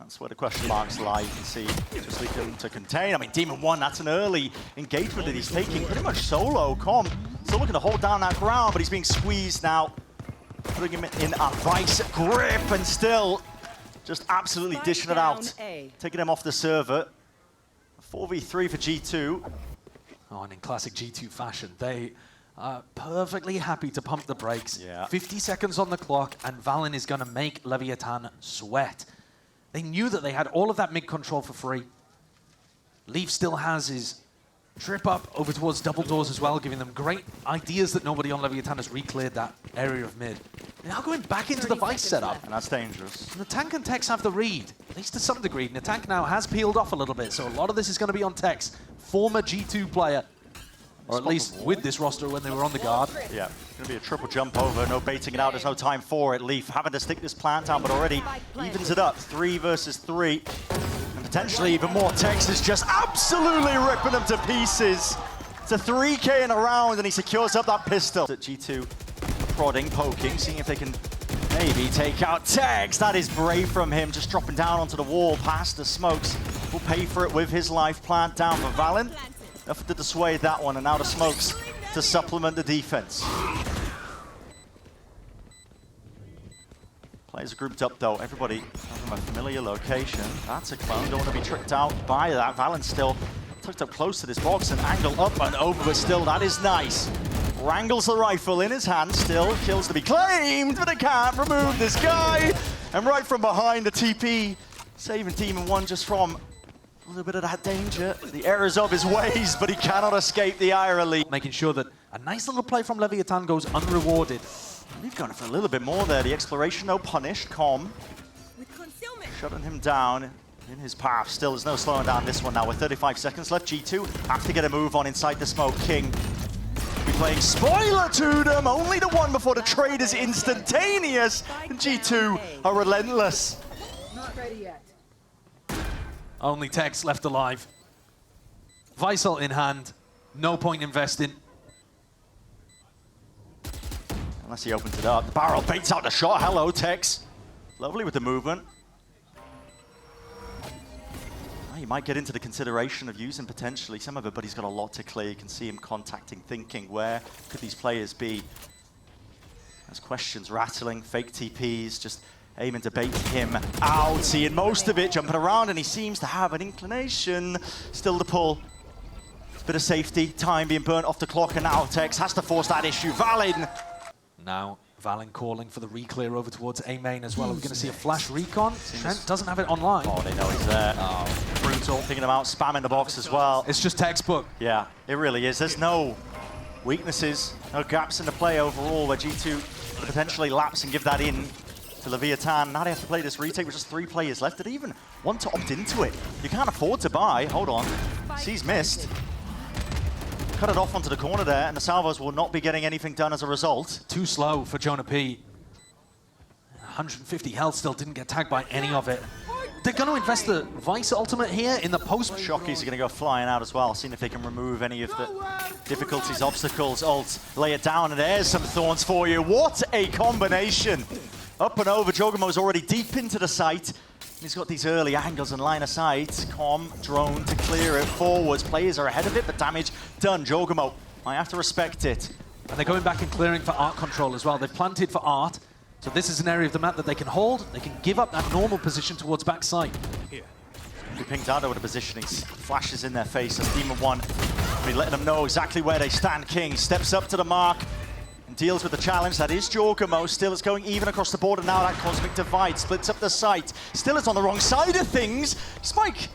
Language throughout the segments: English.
That's where the question marks lie. You can see just looking to contain. I mean, Demon 1, that's an early engagement that he's taking pretty much solo. Com still looking to hold down that ground, but he's being squeezed now. Putting him in a vice grip and still just absolutely dishing it out. Taking him off the server. 4v3 for G2. Oh, and in classic G2 fashion, they are perfectly happy to pump the brakes. Yeah. 50 seconds on the clock, and Valen is going to make Leviathan sweat. They knew that they had all of that mid control for free. Leaf still has his trip up over towards double doors as well, giving them great ideas that nobody on Leviathan has re-cleared that area of mid. They're now going back into the Vice setup. And that's dangerous. And the tank and Tex have the read, at least to some degree. And the tank now has peeled off a little bit, so a lot of this is going to be on Tex, former G2 player. Or at least with this roster when they were on the guard. Yeah, it's going to be a triple jump over, no baiting it out, there's no time for it. Leaf having to stick this plant down, but already evens it up, 3 versus 3. And potentially even more. Tex is just absolutely ripping them to pieces. It's a 3K in a round, and he secures up that pistol. At G2, prodding, poking, seeing if they can maybe take out Tex. That is brave from him, just dropping down onto the wall past the smokes. Will pay for it with his life plant down for Valen. Enough to dissuade that one, and now the smokes to supplement the defense. Players are grouped up though, everybody from a familiar location. That's a clone, don't want to be tricked out by that. Valen still tucked up close to this box and angle up and over, but still that is nice. Wrangles the rifle in his hand, still kills to be claimed, but they can't remove this guy. And right from behind the TP, saving Demon 1 just from a little bit of that danger, the errors of his ways, but he cannot escape the IRA lead. Making sure that a nice little play from Leviathan goes unrewarded. We've gone for a little bit more there. The exploration, no punished. Com shutting him down in his path. Still, there's no slowing down this one now. With 35 seconds left, G2 have to get a move on inside the smoke. King be playing spoiler to them. Only the one before the trade is instantaneous. And G2 are relentless. Not ready yet. Only Tex left alive. Visal in hand. No point investing. Unless he opens it up. The barrel baits out the shot. Hello, Tex. Lovely with the movement. Well, he might get into the consideration of using potentially some of it, but he's got a lot to clear. You can see him contacting, thinking, where could these players be? There's questions rattling, fake TPs, just aiming to bait him out, seeing most of it, jumping around, and he seems to have an inclination still to pull. A bit of safety, time being burnt off the clock, and now Tex has to force that issue. Valen. Now Valen calling for the re-clear over towards A main as well. We're going to see a flash recon. Trent doesn't have it online. Oh, they know he's there. Oh, brutal. Thinking about spamming the box as well. It's just textbook. Yeah, it really is. There's no weaknesses, no gaps in the play overall where G2 could potentially lapse and give that in to Leviathan. Now they have to play this retake with just 3 players left. Did they even want to opt into it? You can't afford to buy. Hold on. C's missed. Cut it off onto the corner there, and the salvos will not be getting anything done as a result. Too slow for Jonah P. 150 health, still didn't get tagged by any of it. They're going to invest the Vice ultimate here in the post. Shockies are going to go flying out as well, seeing if they can remove any of the difficulties, obstacles. Ult, lay it down, and there's some thorns for you. What a combination. Up and over, Jogamo's already deep into the site. He's got these early angles and line of sight. Com, drone to clear it forwards. Players are ahead of it, but damage done. Jogamo, I have to respect it. And they're going back and clearing for art control as well. They've planted for art. So this is an area of the map that they can hold. They can give up that normal position towards backside. Here. He pinged out over the positioning. Flashes in their face as Demon 1 be letting them know exactly where they stand. King steps up to the mark and deals with the challenge. That is Jorgamo. Still, it's going even across the board, and now that Cosmic Divide splits up the site. Still, it's on the wrong side of things. Spike,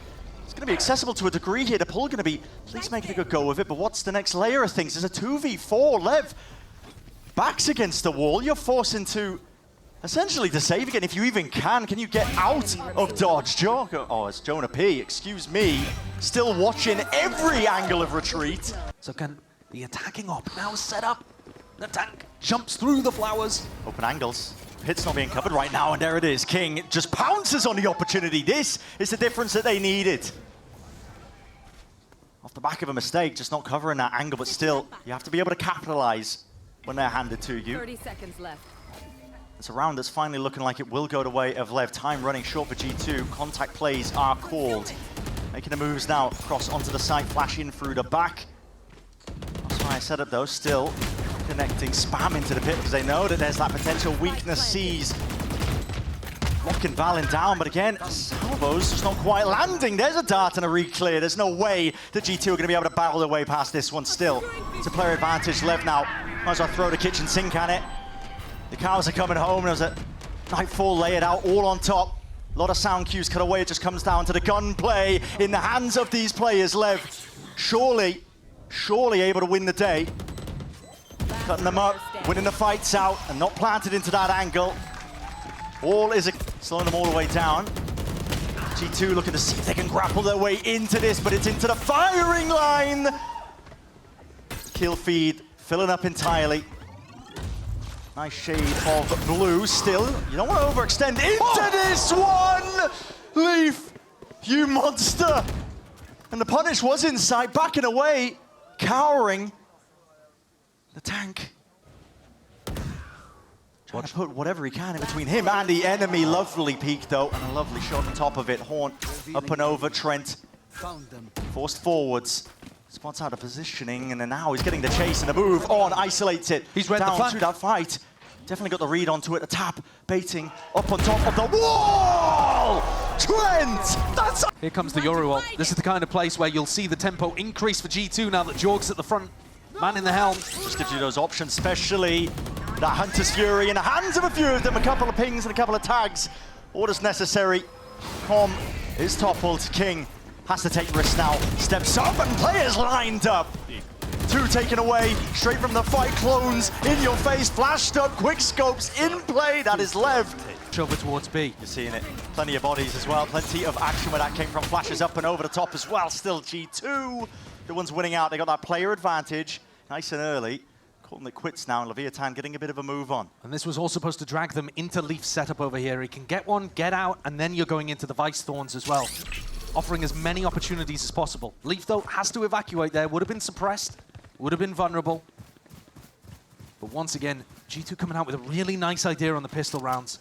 it's going to be accessible to a degree here. The pull going to be at least making a good go of it, but what's the next layer of things? There's a 2v4. Lev backs against the wall. You're forced into essentially to save again, if you even can. Can you get out of dodge? Oh, it's Jonah P, excuse me. Still watching every angle of retreat. So can the attacking op now set up? The tank jumps through the flowers. Open angles. Hit's not being covered right now, and there it is. King just pounces on the opportunity. This is the difference that they needed. Off the back of a mistake, just not covering that angle, but still, you have to be able to capitalize when they're handed to you. 30 seconds left. It's a round that's finally looking like it will go the way of Lev. Time running short for G2. Contact plays are called. Making the moves now across onto the side, flash in through the back. That's why I set up though, still connecting, spam into the pit because they know that there's that potential weakness seized. Locking Valen down, but again, salvos just not quite landing. There's a dart and a re-clear. There's no way that G2 are going to be able to battle their way past this one still. It's a player advantage. Lev now might as well throw the kitchen sink at it. The cows are coming home. There's a Nightfall layered out all on top. A lot of sound cues cut away. It just comes down to the gunplay in the hands of these players. Lev, surely able to win the day. Cutting them up, winning the fights out, and not planted into that angle. All is slowing them all the way down. G2 looking to see if they can grapple their way into this, but it's into the firing line. Kill feed filling up entirely. Nice shade of blue still. You don't want to overextend into this one! Leaf, you monster! And the punish was inside, backing away, cowering. The tank. Trying to put whatever he can in between him and the enemy. Lovely peek though, and a lovely shot on top of it. Horn up and over, Trent forced forwards. Spots out of positioning, and then now he's getting the chase and the move on, isolates it. He's read down the flank. through that fight. Definitely got the read onto it, the tap, baiting up on top of the wall! Trent! Here comes the Yoru ult. This is the kind of place where you'll see the tempo increase for G2 now that Jorg's at the front. Man in the helm. Just gives you those options, especially that Hunter's Fury in the hands of a few of them. A couple of pings and a couple of tags. Orders necessary. Com is toppled. King has to take risks now. Steps up and players lined up. Two taken away, straight from the fight. Clones in your face, flashed up, quick scopes in play. That is Lev. Over towards B. You're seeing it. Plenty of bodies as well. Plenty of action where that came from. Flashes up and over the top as well. Still G2. The ones winning out. They got that player advantage. Nice and early. Calling it quits now, and Leviathan getting a bit of a move on. And this was all supposed to drag them into Leaf's setup over here. He can get one, get out, and then you're going into the Vice Thorns as well. Offering as many opportunities as possible. Leaf, though, has to evacuate there. Would have been suppressed. Would have been vulnerable. But once again, G2 coming out with a really nice idea on the pistol rounds.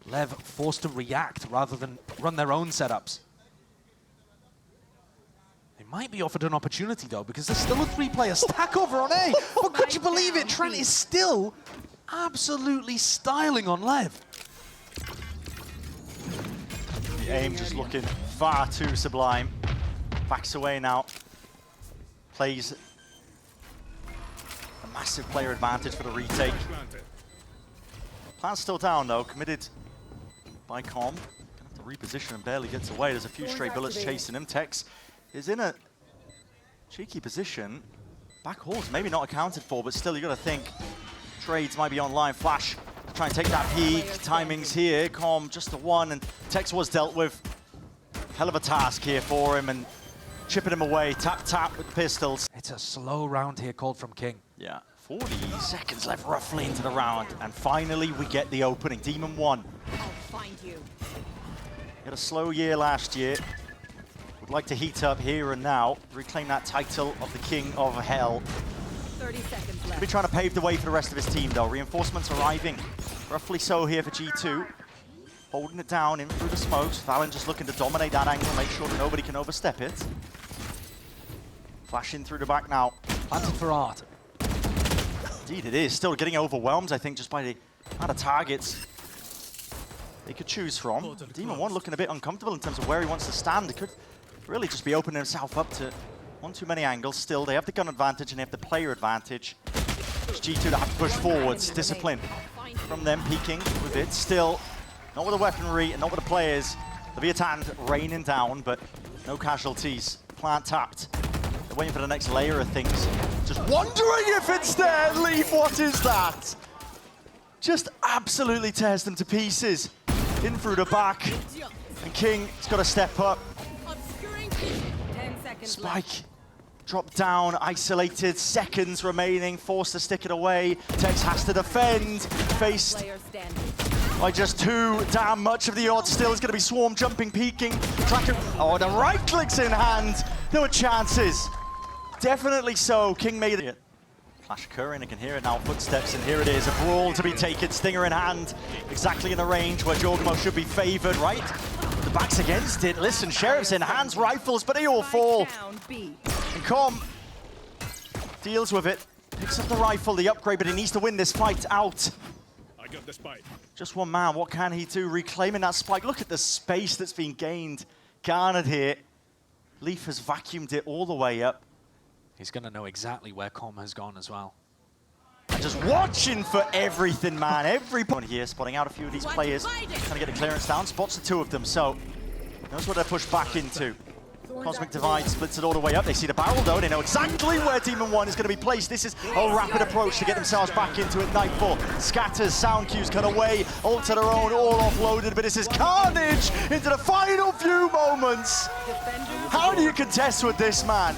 Lev forced to react rather than run their own setups. They might be offered an opportunity, though, because there's still a three-player stack over on A. But could you believe it? Trent is still absolutely styling on Lev. The aim just looking far too sublime. Backs away now. Plays a massive player advantage for the retake. Plan's still down, though. Committed by Com. Gonna have to reposition and barely gets away. There's a few stray bullets chasing him. Tex is in a cheeky position. Back hall's maybe not accounted for, but still you got to think trades might be online. Flash try and take that peek. Timings here. Com just the one, and Tex was dealt with. Hell of a task here for him, and chipping him away. Tap tap with the pistols. It's a slow round here called from King. Yeah, 40 seconds left roughly into the round, and finally we get the opening. Demon 1. I'll find you. Had a slow year last year. Would like to heat up here and now, reclaim that title of the King of Hell. 30 seconds He'll left. be trying to pave the way for the rest of his team, though. Reinforcements arriving, roughly so here for G2. Holding it down in through the smokes. Valen just looking to dominate that angle, make sure that nobody can overstep it. Flashing through the back now. Planted for Art. Indeed it is. Still getting overwhelmed, I think, just by the amount of targets they could choose from. Demon 1 looking a bit uncomfortable in terms of where he wants to stand. It could really just be opening himself up to one too many angles. Still, they have the gun advantage and they have the player advantage. It's G2 to have to push forwards. Discipline from them, peeking with it. Still, not with the weaponry and not with the players. Leviathan raining down, but no casualties. Plant tapped. They're waiting for the next layer of things. Just wondering if it's there. Leaf, what is that? Just absolutely tears them to pieces. In through the back. And King's got to step up. Obscuring 10 seconds Spike. left. Drop down, isolated, seconds remaining, forced to stick it away. Tex has to defend, faced Player standing. by just too damn much of the odds. Still is going to be Swarm jumping, peeking, tracking. Oh, the right clicks in hand. There were chances. Definitely so. King made it. Flash occurring, I can hear it now, footsteps, and here it is, a brawl to be taken, Stinger in hand, exactly in the range where Jorgamo should be favoured, right? The back's against it, listen, Sheriff's in hands, rifles, but they all fall. And Com deals with it, picks up the rifle, the upgrade, but he needs to win this fight out. I got the spike. Just one man, what can he do? Reclaiming that spike, look at the space that's been gained, garnered here. Leaf has vacuumed it all the way up. He's going to know exactly where Com has gone as well. And just watching for everything, man. Every point here, spotting out a few of these players. Trying to get the clearance down, spots the two of them, so knows what they're pushed back into. Cosmic Divide splits it all the way up. They see the barrel though, they know exactly where Demon 1 is going to be placed. This is a rapid approach to get themselves back into it. Nightfall scatters, sound cues cut away, all to their own, all offloaded, but this is carnage into the final few moments. How do you contest with this, man?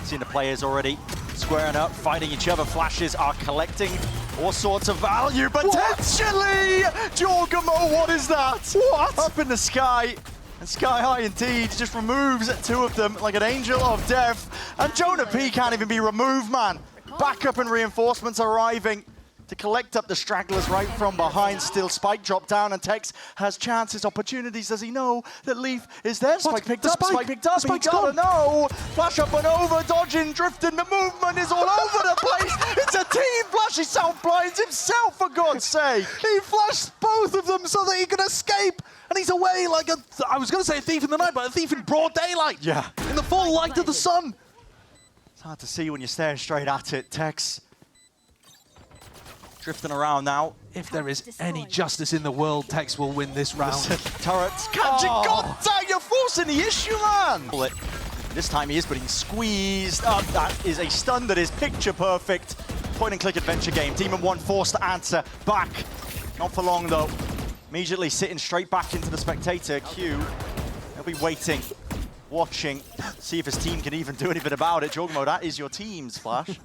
Seeing the players already squaring up, fighting each other. Flashes are collecting all sorts of value, potentially! Jorgamo, what is that? What? Up in the sky, and sky high indeed, just removes two of them like an angel of death. And Jonah P can't even be removed, man. Backup and reinforcements arriving to collect up the stragglers right from behind. Still Spike dropped down, and Tex has chances, opportunities. Does he know that Leaf is there? Spike picked up, Spike picked up, he gotta know. Flash up and over, dodging, drifting, the movement is all over the place. It's a team flash, he self-blinds himself, for God's sake. He flashed both of them so that he could escape, and he's away like a, I was going to say a thief in the night, but a thief in broad daylight. Yeah. In the full light of the sun. It's hard to see when you're staring straight at it. Tex drifting around now. If there is any justice in the world, Tex will win this round. Turrets catching contact, you're forcing the issue, man! This time he is, but he's squeezed up. That is a stun that is picture perfect. Point and click adventure game. Demon 1 forced to answer back. Not for long though. Immediately sitting straight back into the spectator queue. He'll be waiting, watching, see if his team can even do anything about it. Jorgamo, that is your team's Flash.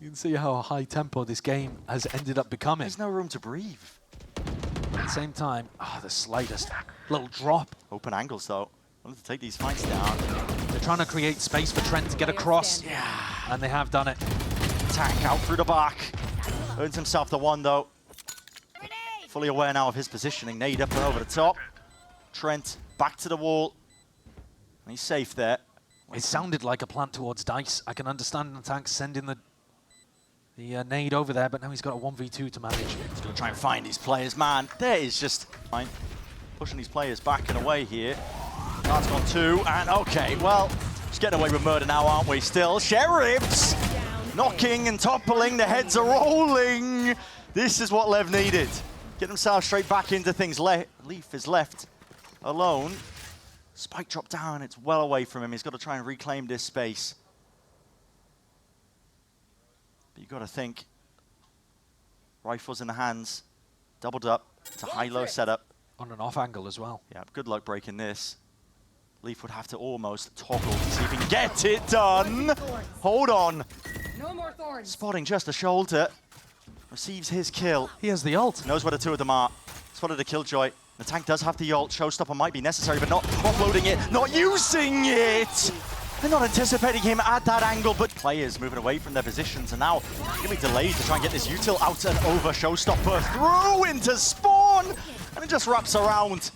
You can see how high tempo this game has ended up becoming. There's no room to breathe. At the same time, the slightest little drop. Open angles though. Want to take these fights down. They're trying to create space for Trent to get across. Yeah. And they have done it. Attack out through the back. Earns himself the one though. Fully aware now of his positioning. Nade up and over the top. Trent back to the wall. He's safe there. It sounded like a plant towards Dice. I can understand an attack sending the nade over there, but now he's got a 1v2 to manage. He's going to try and find these players, man. There is just fine. Pushing these players back and away here. That's gone two, and okay, well, just getting away with murder now, aren't we? Still, Sheriffs knocking and toppling, the heads are rolling. This is what Lev needed. Get themselves straight back into things. Leaf is left alone. Spike dropped down, it's well away from him. He's got to try and reclaim this space. But you've got to think, rifles in the hands, doubled up, it's a high-low setup. On an off angle as well. Yeah, good luck breaking this. Leaf would have to almost toggle to see if he can get it done. Hold on. No more thorns. Spotting just a shoulder. Receives his kill. He has the ult. Knows where the two of them are. Spotted a killjoy. The tank does have the ult. Showstopper might be necessary, but not offloading it, not using it. They're not anticipating him at that angle, but players moving away from their positions, and now going to be delayed to try and get this util out and over. Showstopper through into spawn, and it just wraps around.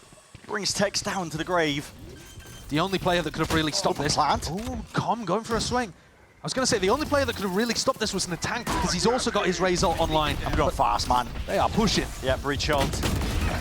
Brings Tex down to the grave. The only player that could have really stopped this. Plant. Oh, Com going for a swing. I was going to say, the only player that could have really stopped this was in the tank, because he's also got his Raze ult online. I'm going fast, man. They are pushing. Yeah, breach ult.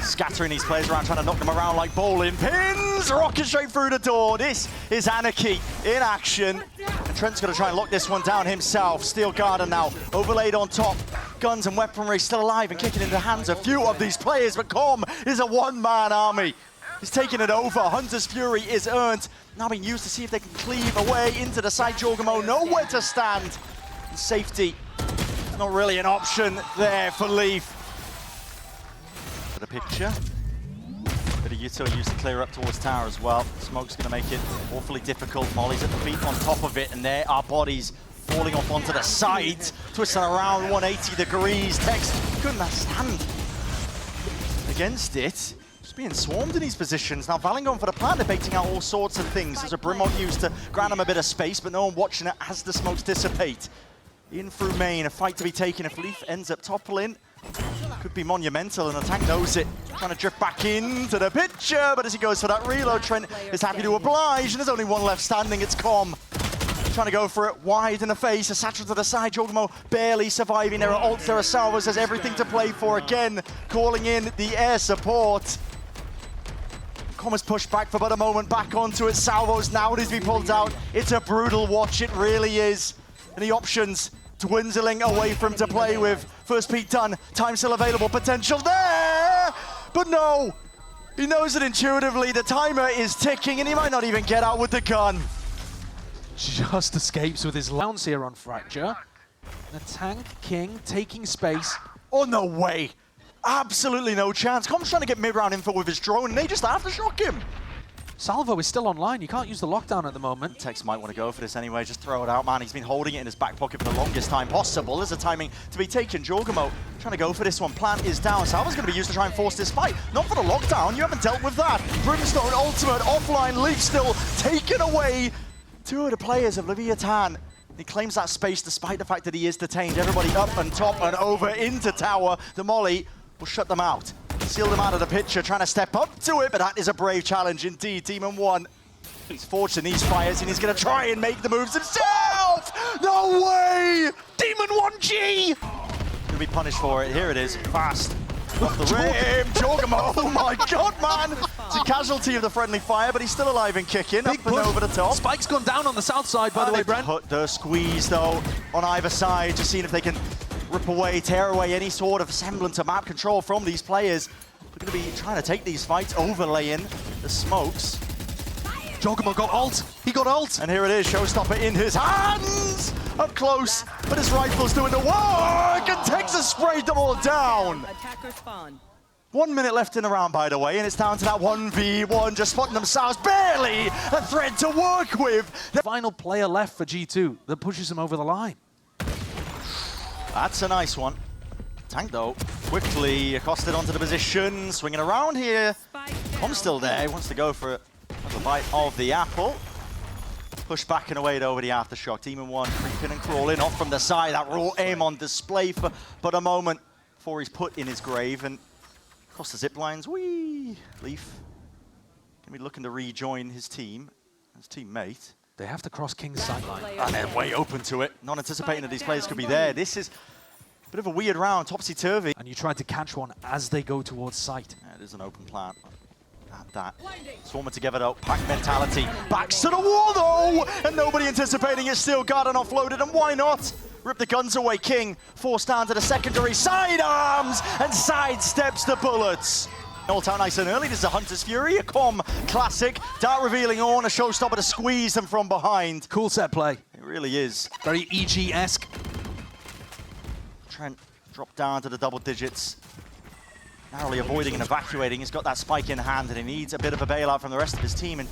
Scattering these players around, trying to knock them around like bowling pins. Rocket straight through the door. This is Anarchy in action. And Trent's going to try and lock this one down himself. Steel Garden now overlaid on top. Guns and weaponry still alive and kicking into the hands of a few of these players. But Com is a one-man army. He's taking it over. Hunter's Fury is earned. Now being used to see if they can cleave away into the side. Jorgamo nowhere to stand. And safety is not really an option there for Leaf. For the picture. Bit of util used to clear up towards tower as well. Smoke's going to make it awfully difficult. Molly's at the feet on top of it, and there are bodies falling off onto the sides, twisting around 180 degrees. Tex couldn't stand against it. Just being swarmed in these positions. Now Valen going for the plant, debating out all sorts of things. There's a Brimlock used to grant him a bit of space, but no one watching it as the smokes dissipate. In through main, a fight to be taken. If Leaf ends up toppling, could be monumental, and the tank knows it. Trying to drift back into the picture, but as he goes for that reload, Trent is happy to oblige, and there's only one left standing, it's Com. Trying to go for it wide in the face, a satchel to the side, Jogamo barely surviving. There are ults, there are salvos, there's everything to play for again, calling in the air support. Com is pushed back for but a moment, back onto it, salvos now needs to be pulled out. It's a brutal watch, it really is. And the options dwindling away from to play with. First peak done, time still available, potential there! But no, he knows it intuitively, the timer is ticking and he might not even get out with the gun. Just escapes with his bounce here on Fracture. The tank king taking space. Oh, no way. Absolutely no chance. Com's trying to get mid-round info with his drone and they just aftershock him. Salvo is still online. You can't use the lockdown at the moment. Tex might want to go for this anyway. Just throw it out, man. He's been holding it in his back pocket for the longest time possible. There's a timing to be taken. Jorgamo trying to go for this one. Plant is down. Salvo's going to be used to try and force this fight. Not for the lockdown. You haven't dealt with that. Brimstone ultimate offline. Leaf still taken away. Two of the players of Leviathan. He claims that space despite the fact that he is detained. Everybody up and top and over into tower. The molly will shut them out. Seal them out of the picture, trying to step up to it, but that is a brave challenge indeed. Demon 1. He's forged in these fires and he's going to try and make the moves himself! No way! Demon 1G! He'll be punished for it. Here it is. Fast. Off the rim. Jorgamo. Oh my god, man! It's a casualty of the friendly fire, but he's still alive and kicking. Big up and push. over the top. Spike's gone down on the south side, by the way, Brent. Put the squeeze, though, on either side. Just seeing if they can rip away, tear away any sort of semblance of map control from these players. We're going to be trying to take these fights, overlaying the smokes. Jogamo got ult. He got ult. And here it is, Showstopper in his hands! Up close, but his rifle's doing the work and takes a spray them all down. Attacker spawn. 1 minute left in the round, by the way, and it's down to that 1v1, just spotting themselves, barely a threat to work with. The final player left for G2 that pushes him over the line. That's a nice one. Tank, though, quickly accosted onto the position, swinging around here. Com's still there, he wants to go for a bite of the apple. Push back and away over the aftershock. Demon 1 creeping and crawling off from the side. That raw aim on display for but a moment before he's put in his grave. And across the zip lines, whee! Leaf gonna be looking to rejoin his team, his teammate. They have to cross King's sideline. And they're way open to it. Not anticipating that these players could be there. This is a bit of a weird round, topsy-turvy. And you tried to catch one as they go towards site. Yeah, it is an open plant. That. Swarming together though, pack mentality. Backs to the wall though! And nobody anticipating it, still guard and offloaded, and why not? Rip the guns away, King. Forced down to the secondary sidearms and sidesteps the bullets. Ult out nice and early, this is a Hunter's Fury, a Com classic. Dart revealing on, a showstopper to squeeze them from behind. Cool set play. It really is. Very EG-esque. Trent dropped down to the double digits. Narrowly avoiding and evacuating. He's got that spike in hand and he needs a bit of a bailout from the rest of his team. And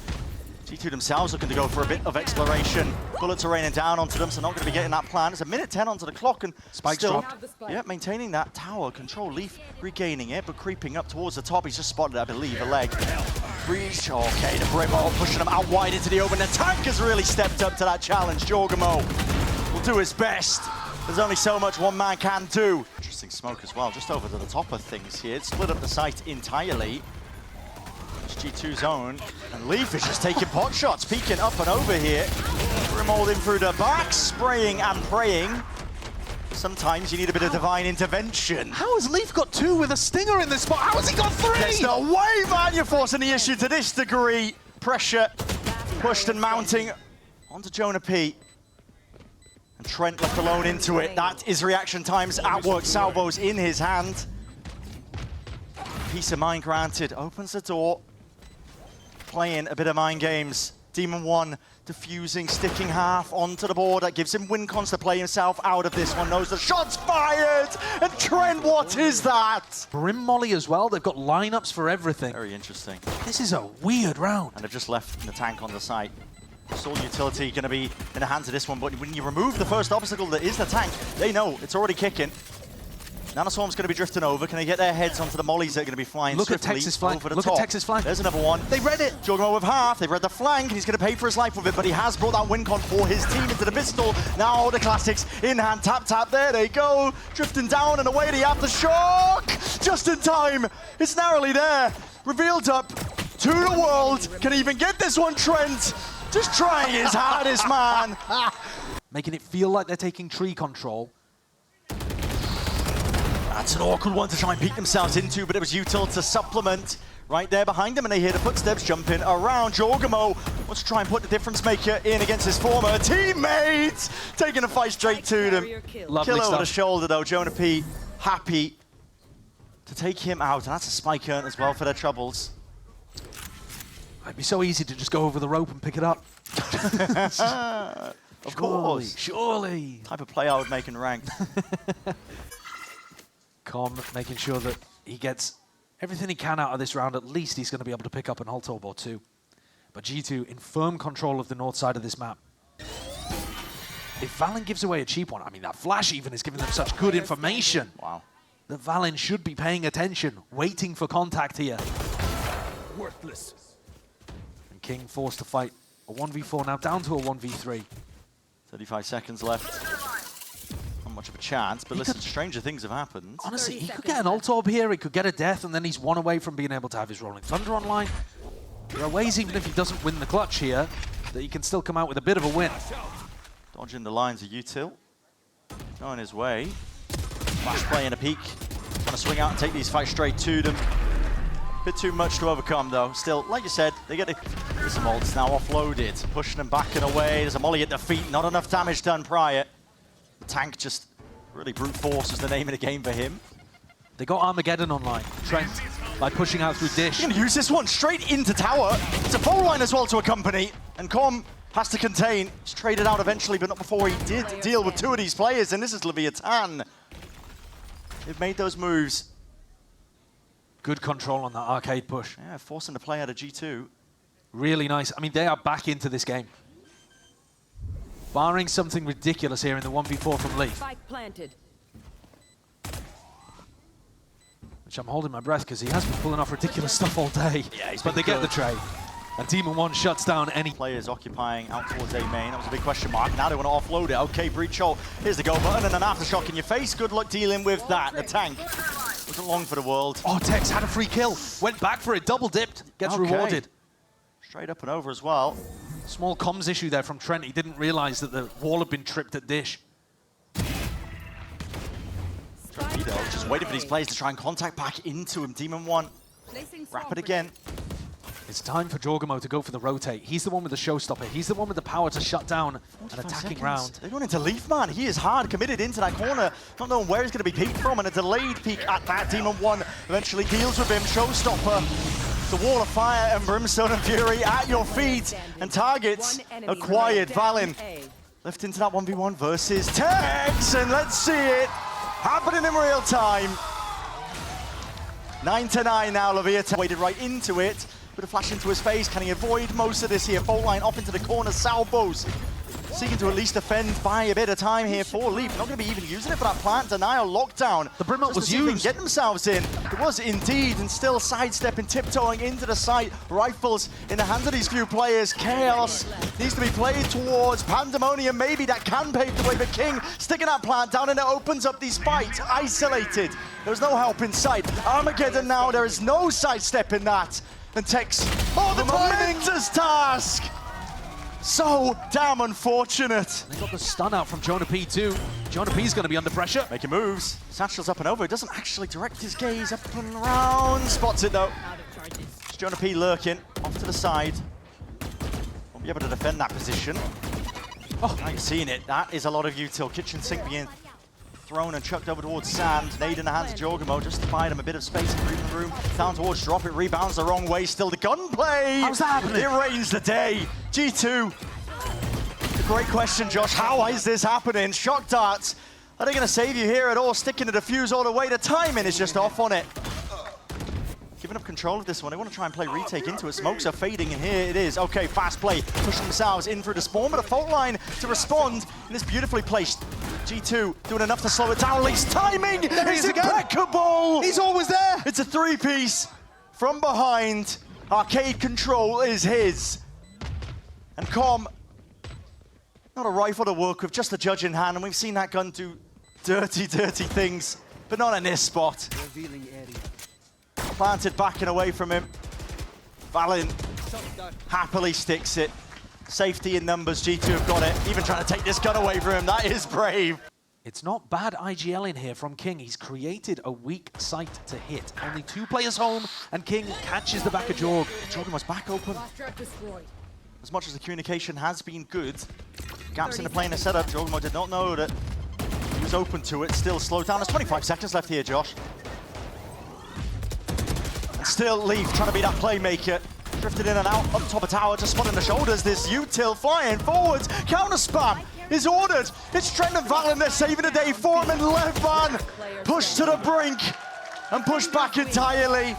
G2 themselves looking to go for a bit of exploration. Bullets are raining down onto them, so not going to be getting that plan. It's a minute 10 onto the clock and Spike's still, dropped. yeah, maintaining that tower control. Leaf regaining it, but creeping up towards the top. He's just spotted, I believe, a leg. Breach, okay, the Brimmo pushing him out wide into the open. The tank has really stepped up to that challenge. Jorgamo will do his best. There's only so much one man can do. Interesting smoke as well, just over to the top of things here. It split up the site entirely. It's G2 zone, and Leaf is just taking pot shots, peeking up and over here. Grimald in through the back, spraying and praying. Sometimes you need a bit of divine intervention. How has Leaf got 2 with a stinger in this spot? How has he got 3? There's no way, man, you're forcing the issue to this degree. Pressure pushed and mounting onto Jonah P. And Trent left alone into it. That is reaction times at work. Salvos in his hand. Peace of mind granted. Opens the door. Playing a bit of mind games. Demon 1 diffusing, sticking half onto the board. That gives him win cons to play himself out of this one. Knows the shot's fired! And Trent, what is that? Brim Molly as well. They've got lineups for everything. Very interesting. This is a weird round. And they've just left the tank on the site. Sword utility going to be in the hands of this one, but when you remove the first obstacle that is the tank, they know it's already kicking. Nanoswarm's going to be drifting over. Can they get their heads onto the mollies that are going to be flying Look at swiftly Texas flank. over the Look top? at Texas flank. There's another one. They read it. Jorgamo with half. They've read the flank, and he's going to pay for his life with it, but he has brought that win con for his team into the pistol. Now the classics in hand. Tap, tap. There they go. Drifting down and away. The aftershock. Just in time. It's narrowly there. Revealed up to the world. Can he even get this one, Trent? Just trying his hardest, man. Making it feel like they're taking tree control. That's an awkward one to try and peek themselves into, but it was util to supplement right there behind him, and they hear the footsteps jumping around. Jorgamo wants to try and put the difference maker in against his former teammates, taking a fight straight to them. Lovely Kill over stuff. the shoulder though. Jonah P happy to take him out, and that's a spike earn as well for their troubles. It'd be so easy to just go over the rope and pick it up. Of course. Surely. Type of play I would make in ranked. Com making sure that he gets everything he can out of this round. At least he's going to be able to pick up an ult orb or two. But G2 in firm control of the north side of this map. If Valen gives away a cheap one, I mean, that flash even is giving them such good information. Wow. That Valen should be paying attention, waiting for contact here. Worthless. And King forced to fight a 1v4 now, down to a 1v3. 35 seconds left. Not much of a chance, but listen, stranger things have happened. Honestly, he could get an ult orb here, he could get a death, and then he's one away from being able to have his Rolling Thunder online. There are ways, even if he doesn't win the clutch here, that he can still come out with a bit of a win. Dodging the lines of util. Going his way. Flash play and a peek. Trying to swing out and take these fights straight to them. Bit too much to overcome though. Still, like you said, they get there's some ults now offloaded. Pushing them back and away. There's a molly at the feet. Not enough damage done prior. The tank just really brute force is the name of the game for him. They got Armageddon online. Trent, by pushing out through Dish. He's going to use this one straight into tower. It's a full line as well to accompany. And Com has to contain. He's traded out eventually, but not before he did deal with two of these players. And this is Leviathan. They've made those moves. Good control on that arcade push. Yeah, forcing the play out of G2. Really nice. I mean, they are back into this game. Barring something ridiculous here in the 1v4 from Leaf. Spike planted. Which I'm holding my breath because he has been pulling off ridiculous stuff all day. Yeah, he's but been they get good. the trade. And Demon 1 shuts down any... Players occupying out towards A main. That was a big question mark. Now they want to offload it. Okay, Breach Hole. Here's the go button and an aftershock in your face. Good luck dealing with that. The tank wasn't long for the world. Oh, Tex had a free kill. Went back for it, double dipped. Gets Okay. rewarded. Straight up and over as well. Small comms issue there from Trent. He didn't realize that the wall had been tripped at Dish. Torpedo just waiting for these players to try and contact back into him. Demon 1. Rapid again. It's time for Jorgamo to go for the rotate. He's the one with the showstopper. He's the one with the power to shut down an 45 attacking seconds. round. They're going into Leaf, man. He is hard committed into that corner. Not knowing where he's going to be peeked from, and a delayed peek at that. Demon 1 eventually deals with him. Showstopper. The wall of fire and brimstone and fury at your feet. And targets acquired. Valen left into that 1v1 versus Tex. And let's see it happening in real time. 9-9 now. Leviathan waded right into it. Bit of flash into his face. Can he avoid most of this here? Fault line off into the corner. Salvos seeking to at least defend by a bit of time here for Leaf. Not going to be even using it for that plant denial lockdown. The Brimalt Just was to see if they can used. get themselves in. It was indeed, and still sidestepping, tiptoeing into the site. Rifles in the hands of these few players. Chaos needs to be played towards. Pandemonium maybe that can pave the way, but King sticking that plant down, and it opens up these fights. Isolated. There's no help in sight. Armageddon now, there is no sidestepping that. And Tex, oh, the momentous task! So damn unfortunate. They got the stun out from Jonah P too. Jonah P's going to be under pressure. Making moves. Satchel's up and over. It doesn't actually direct his gaze up and around. Spots it though. Out of charges. It's Jonah P lurking off to the side. Won't be able to defend that position. Oh, now you're seeing it. That is a lot of util. Kitchen sink being thrown and chucked over towards Sand. Nade in the hands of Jorgamo just to buy him a bit of space in the breathing room. Down towards drop. It rebounds the wrong way. Still the gunplay. How's that happening? It rains the day. G2. A great question, Josh. How is this happening? Shock darts. Are they going to save you here at all? Sticking to the fuse all the way. The timing is just off on it. Giving up control of this one. They want to try and play retake into it. Smokes are fading, and here it is. Okay, fast play. Pushing themselves in through the spawn, but a fault line to respond. And it's beautifully placed. G2 doing enough to slow it down. Lee's timing is impeccable. He's always there. It's a three-piece from behind. Arcade control is his. And Com, not a rifle to work with, just a judge in hand. And we've seen that gun do dirty, dirty things, but not in this spot. Revealing area. Planted back and away from him. Valin happily sticks it. Safety in numbers, G2 have got it. Even trying to take this gun away from him, that is brave. It's not bad IGL in here from King. He's created a weak site to hit. Only 2 players home, and King catches the back of Jorg. Jordan was back open. Last track destroyed. As much as the communication has been good, gaps in the planar setup, Jordan did not know that he was open to it. Still slowed down. There's 25 seconds left here, Josh. And still Leaf trying to be that playmaker. Drifted in and out, up top of tower, just spotting the shoulders. This util flying forwards. Counter spam is ordered. It's Trent and Valin, they're saving the day for him, and Leviathan pushed to the brink and pushed back entirely.